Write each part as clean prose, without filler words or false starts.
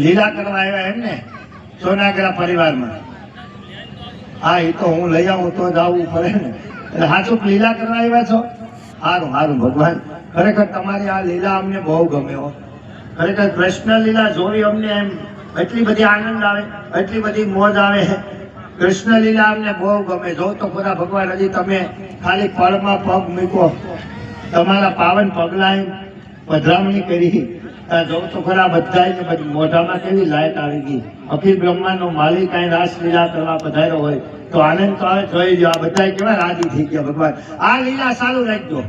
લીલા કરવા આવ્યા એમ ને સોનાગરા પરિવારમાં. હા, એ તો હું લઈ આવું તો જ આવવું પડે ને. એટલે હાચું લીલા કરવા આવ્યા છો? સારું સારું ભગવાન, ખરેખર તમારી આ લીલા અમને બહુ ગમે હો. ખરેખર કૃષ્ણ લીલા જોવી અમને એમ એટલી બધી આનંદ આવે, એટલી બધી મોજ આવે. કૃષ્ણ લીલા અમને બહુ ગમે. જો તો ખરા ભગવાન, હજી તમે ખાલી પળમાં પગ મૂકો, તમારા પાવન પગલાં પધરામણી કરી, જોઉં તો ખરા બધા મોઢામાં કેવી લાઈટ આવી ગઈ. અખિલ બ્રહ્માંડનો માલિક અહીં રાસલીલા કરવા પધાર્યો હોય તો આનંદ તો આવે. જોઈ લો, આ બધા કેવા રાજી થઈ ગયા. ભગવાન આ લીલા ચાલુ રાખજો.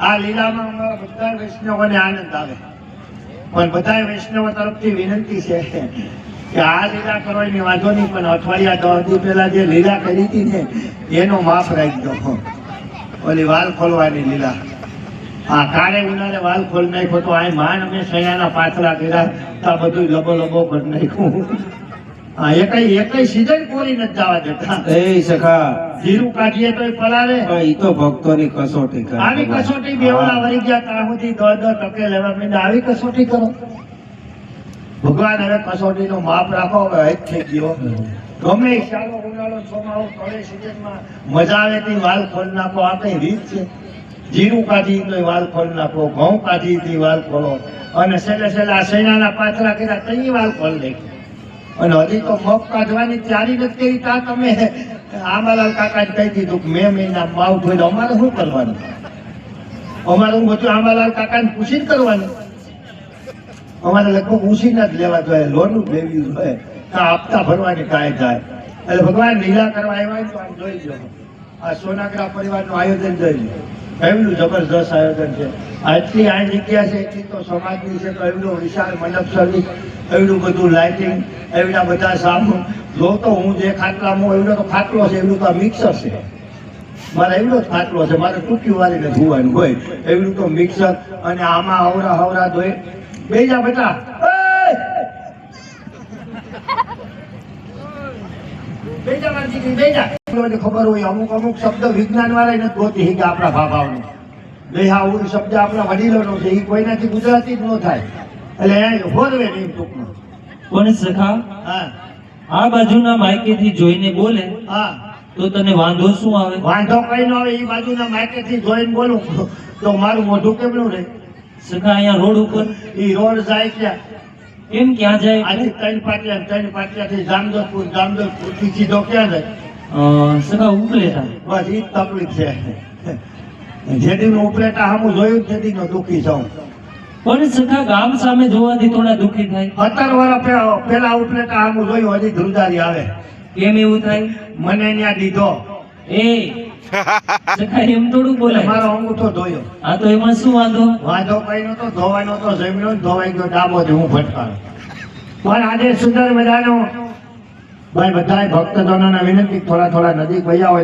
આ લીલામાં અમારા બધા વૈષ્ણવોને આનંદ આવે. પણ બધા વૈષ્ણવો તરફથી વિનંતી છે કે આ લીલા કરવાની વાંધો નહીં, પણ અઠવાડિયા 10 દી પહેલા જે લીલા કરી હતી ને એનો માફ રાખજો. ઓલી વાલ ખોલવાની લીલા, હા, કાળે ઉનાળે વાલ ખોલ નાખ્યો તો આ માન અમે સૈયાના પાથરા કર્યા તો આ બધું લબો લબો કરી નાખ્યું. હા, એકઈ સીઝન પૂરી નથી જવા દેતા. એ સખા જીરું કાઢીએ તો પલાવે. ઈ તો ભક્તોની કસોટી કરે. આવી કસોટી બેવડા વળી ગયા ત્યાં સુધી 10 ટકે લેવા માંડ્યા. આવી કસોટી કરો ભગવાન. હવે કસોટીનો માપ રાખો. હવે હજ થઈ ગયો. ગમે ચાલો ઉનાળો ચોમાવો કળે સીઝનમાં મજા આવે તે વાલ ખોલ નાખો. આ કઈ રીત છે? જીરું કાઢી તો વાલ ખોલ નાખો, ઘઉં કાઢી તો વાલ ખોલો, અને છેલ્લે આ સૈનાના પાથરા કર્યા તો વાલ ખોલ નાખી. અને હજી તો મગ કાઢવાની તૈયારી નથી કરી ત્યાં તમે આંબાલાલ કાકા કહી દીધું કે મેં મહિના માવ ધોઈ. અમારે શું કરવાનું? અમારે હું બધું આંબાલાલ કાકાને પૂછીને કરવાનું. અમારે લગભગ ઉછીને જ લેવા જોઈએ, લોનું જ લેવી જોઈએ, ત્યાં હપ્તા ભરવાની કાંઈ જાય. એટલે ભગવાન લીલા કરવા આવ્યા તો આમ જોઈ લો. આ સોનાગરા પરિવારનું આયોજન જોઈ લો, એવડું જબરદસ્ત આયોજન છે. આટલી આ જગ્યા છે એટલી તો સમાજની છે. તો એવડું વિશાળ મંડપ સર્વિસ, એવડું બધું લાઇટિંગ, એવડા બધા સામું. જો તો હું જે ખાટલામાં એવડો તો ખાટલો છે, એવડું તો મિક્સર છે. મારે એવડો જ ખાટલો છે, મારે ટૂંકી વાળીને ધોવાનું હોય એવડું તો મિક્સર. અને આમાં હવરા ધોઈ બેજા બેટા ખબર હોય અમુક શબ્દ વિજ્ઞાન વાળા નથી ગોતી કે આપણા ભાભાઓનું બેહાવું શબ્દ આપણા વડીલોનો છે, એ કોઈનાથી ગુજરાતી જ ન થાય. એટલે હોરવે નહીં ટૂંકમાં. પણ સખા, હા, આ બાજુના માયકેથી જોઈને બોલે હા, તો તને વાંધો શું આવે? વાંધો કઈ ન આવે. એ બાજુના માયકેથી જોઈને બોલું તો મારું મોઢું કેમનું રહે? સખા, અહીંયા રોડ ઉપર એ રોડ જાય ક્યાં? કેમ ક્યાં જાય? આજે 3 પાટિયાથી જામજોધપુર થી સીધો ક્યાં જાય? સખા, ઉપલેટા. બસ એ જ તકલીફ છે. જેદીનું ઉપલેટા સામું જોયું જેદીનો દુઃખી છું. પણ સખા, ગામ સામે જોવાથી થોડા દુઃખી થાય. 17 વર્ષ પેલા ઉપલેટા સામું જોયું, હજી ધ્રુજારી આવે. કેમ એવું થાય? મને ત્યાં દીધો. એ સખા, એમ થોડું બોલાય. મારો અંગૂઠો ધોયો. હા, તો એમાં શું વાંધો? વાંધો કઈ નતો. ધોવાનો તો જમ્યો, ધોવાઈ ગયો ડાબો થી હું ભટકાયો. પણ આજે સુંદર મજાનો ભાઈ બધા ભક્તજનોને વિનંતી થોડા નજીક વયા હોય.